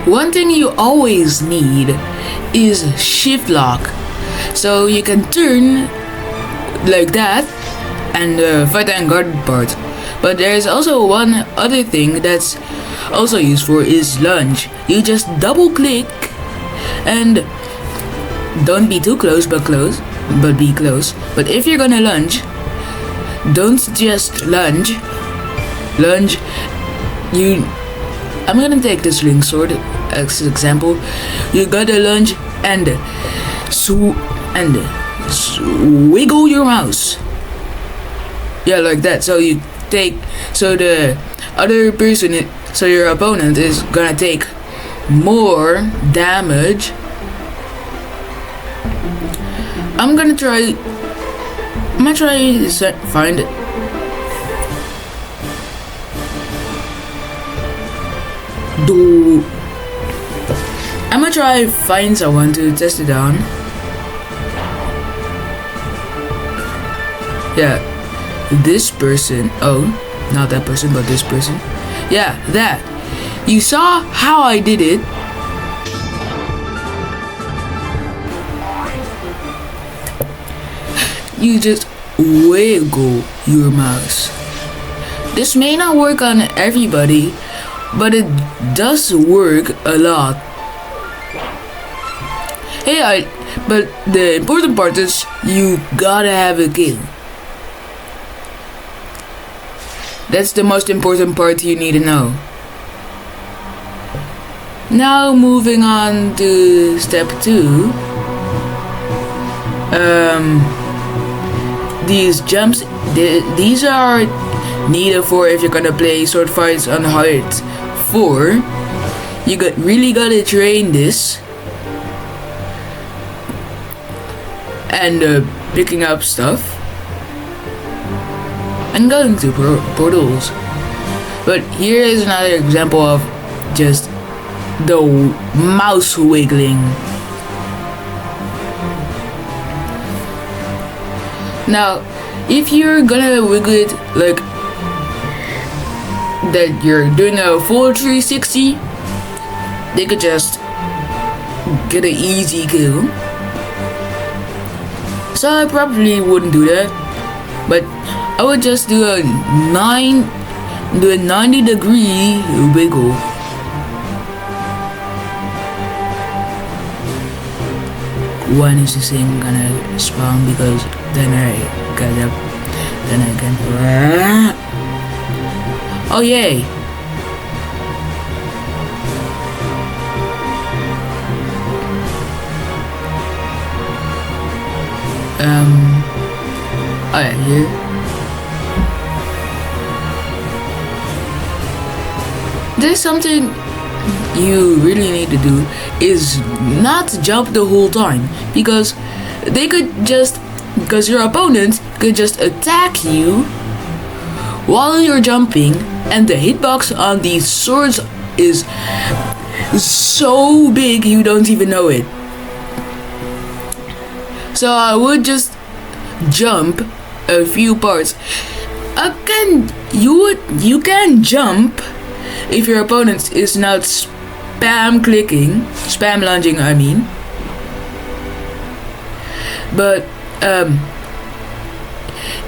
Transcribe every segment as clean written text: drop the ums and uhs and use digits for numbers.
one thing you always need is shift lock. So you can turn like that and fight and guard part. But there's also one other thing that's also useful is lunge. You just double click and don't be too close but be close. But if you're gonna lunge, don't just lunge. I'm gonna take this ring sword as example. You gotta lunge and wiggle your mouse. Yeah, like that. So the other person, so your opponent is gonna take more damage. I'm gonna try to find it. I'm gonna try find someone to test it on. Yeah, this person. Oh, not that person, but this person. Yeah, that. You saw how I did it. You just wiggle your mouse. This may not work on everybody, but it does work a lot. But the important part is you gotta have a kill. That's the most important part you need to know. Now moving on to step 2. These jumps, these are needed for if you're gonna play sword fights on hard 4. You really gotta train this. And picking up stuff. And going to portals. But here is another example of just the mouse wiggling. Now, if you're gonna wiggle it like that, you're doing a full 360, they could just get an easy kill. So I probably wouldn't do that, but I would just do a 90-degree wiggle. When is this thing gonna spawn? Because then I can. Oh yay! Oh yeah, here. There's something you really need to do is not jump the whole time, because your opponent could just attack you while you're jumping, and the hitbox on these swords is so big you don't even know it. So I would just jump a few parts. You can jump if your opponent is not spam lunging, I mean. But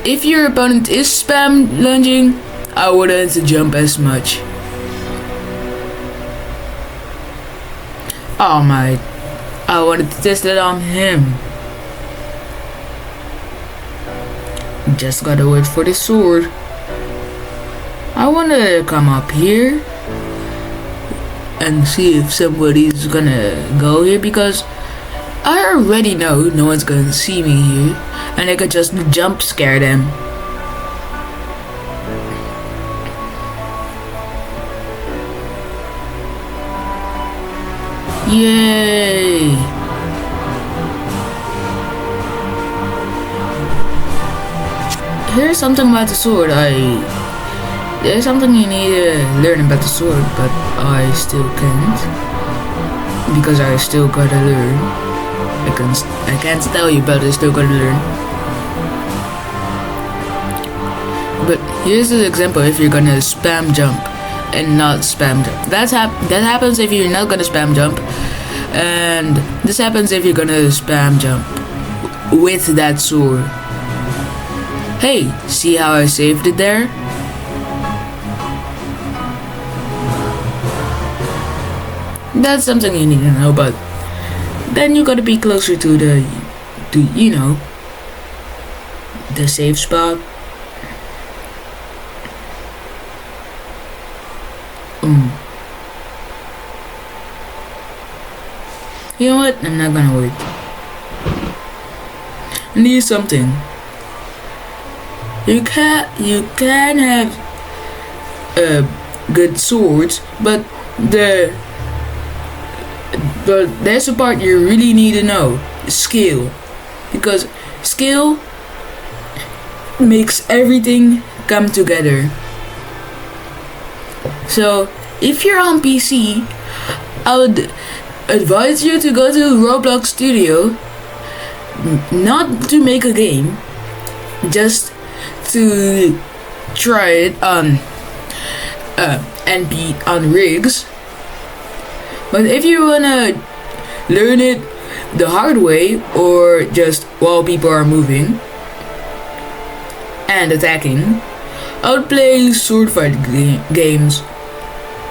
if your opponent is spam lunging, I wouldn't jump as much. Oh my, I wanted to test it on him. Just gotta wait for the sword. I wanna come up here and see if somebody's gonna go here, because I already know no one's gonna see me here, and I could just jump scare them. Yay! Here's something about the sword. There's something you need to learn about the sword, but I still can't, because I still gotta learn. I can't tell you, but I still gotta learn. But here's an example if you're gonna spam jump and not spam jump. That happens if you're not gonna spam jump, and this happens if you're gonna spam jump with that sword. Hey, see how I saved it there? That's something you need to know, but then you gotta be closer to the safe spot. You know what? I'm not gonna wait. I need something. You can have good swords, but there's a part you really need to know: skill, because skill makes everything come together. So if you're on PC, I would advise you to go to Roblox Studio, not to make a game, just to try it on and be on rigs. But if you wanna learn it the hard way, or just while people are moving and attacking, I would play sword fight games.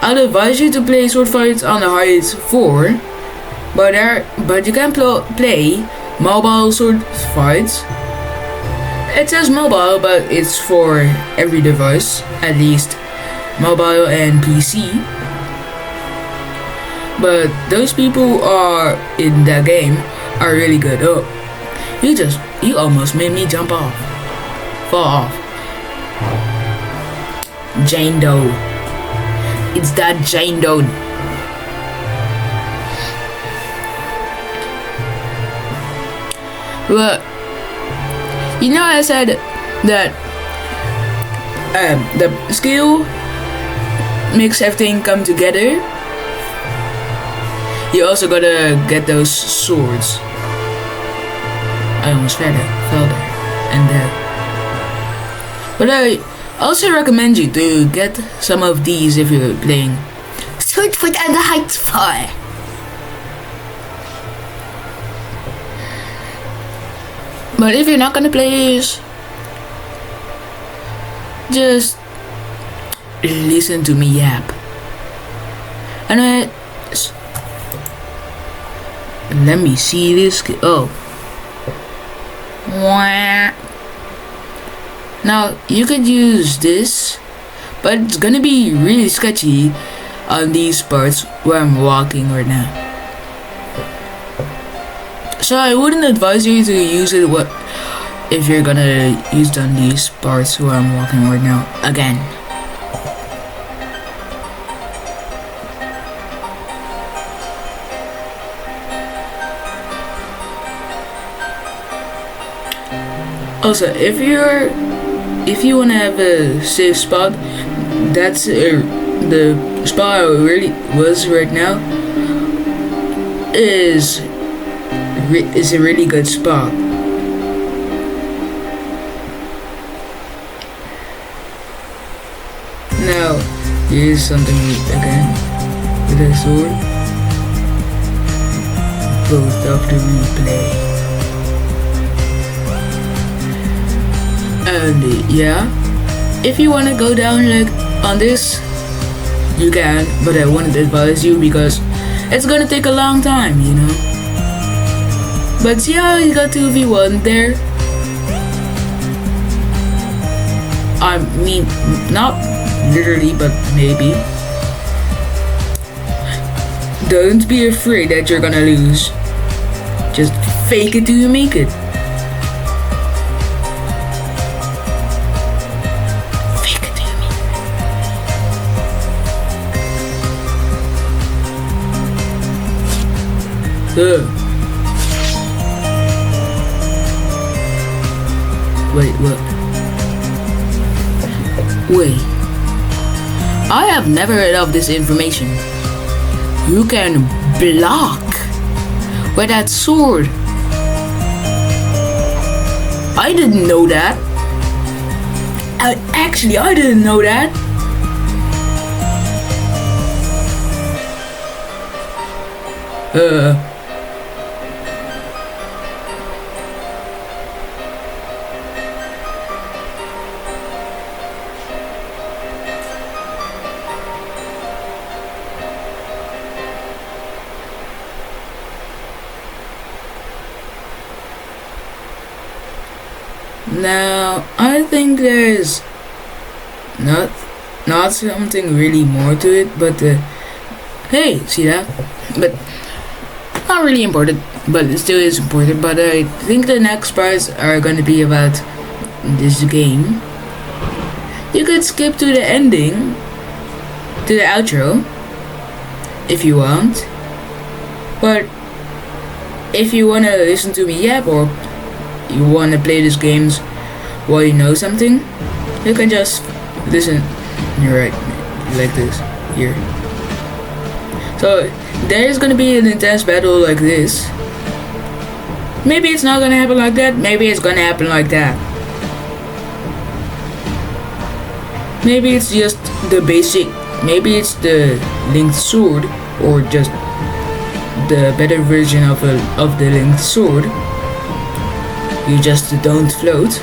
I'd advise you to play sword fights on the highest 4, but you can play mobile sword fights. It says mobile, but it's for every device, at least mobile and PC. But those people who are in that game are really good. Oh, you almost made me jump off. Fall off. Jane Doe. It's that Jane Doe. Well, you know I said that the skill makes everything come together. You also gotta get those swords. I almost fell there and there. But I also recommend you to get some of these if you're playing Sword Fight on the Heights 4. But if you're not gonna play this, just listen to me yap. And let me see this. Oh. Now, you could use this, but it's gonna be really sketchy on these parts where I'm walking right now. So I wouldn't advise you to use it if you're gonna use it on these parts where I'm walking right now again. Also, if you wanna have a safe spot, that's the spot I really was right now is a really good spot. Now, here's something again with a sword. Both of the replay. And yeah, if you wanna go down like on this, you can, but I wouldn't advise you because it's gonna take a long time, you know. But see how you got 2v1 there? I mean, not literally, but maybe. Don't be afraid that you're gonna lose. Just fake it till you make it. Wait, what? Wait. I have never heard of this information. You can block with that sword. I didn't know that. I didn't know that. Now, I think there's not something really more to it, but hey, see that? But not really important, but it still is important. But I think the next parts are gonna be about this game. You could skip to the ending, to the outro, if you want. But if you wanna listen to me yap, or you wanna play these games while you know something, you can just listen. You're right, like this here. So there's gonna be an intense battle like this. Maybe it's not gonna happen like that. Maybe it's gonna happen like that. Maybe it's just the basic. Maybe it's the linked sword, or just the better version of the linked sword. You just don't float.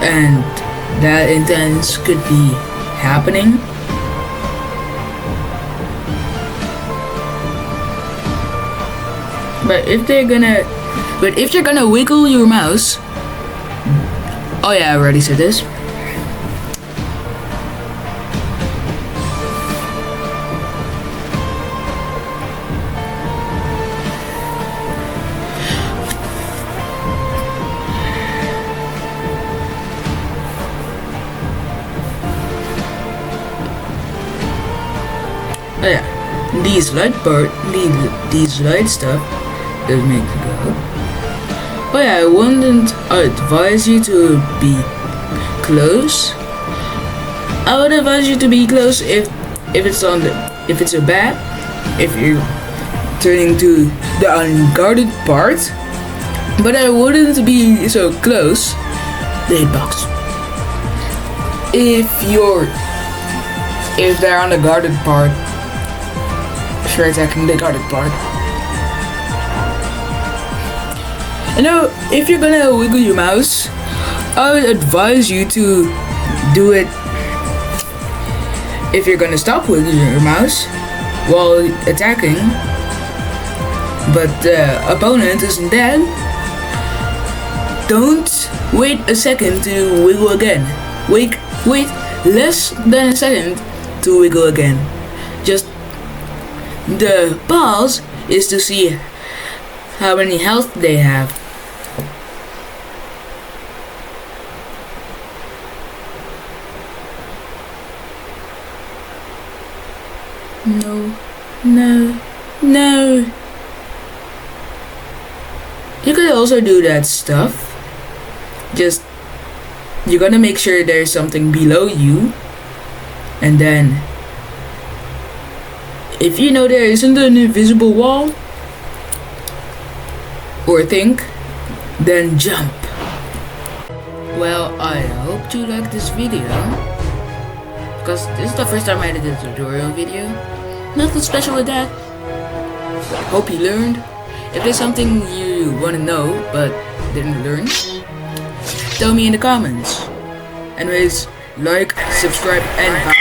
And that intense could be happening. But if you're gonna wiggle your mouse, oh yeah, I already said this. Oh yeah, these light stuff that make it go. Oh yeah, I wouldn't advise you to be close. I would advise you to be close if it's a bat, if you're turning to the unguarded part. But I wouldn't be so close. The hitbox. If they're on the guarded part, sure attacking the guarded part. You know, if you're gonna wiggle your mouse, I would advise you to do it. If you're gonna stop wiggling your mouse while attacking, but the opponent isn't dead, don't wait a second to wiggle again. Wait less than a second to wiggle again. Just the pause is to see how many health they have. No. You could also do that stuff. Just, you're gonna make sure there's something below you, and then if you know there isn't an invisible wall or thing, then jump. Well, I hope you like this video, because this is the first time I did a tutorial video. Nothing special with that. Hope you learned. If there's something you want to know but didn't learn, tell me in the comments. Anyways, like, subscribe, and bye.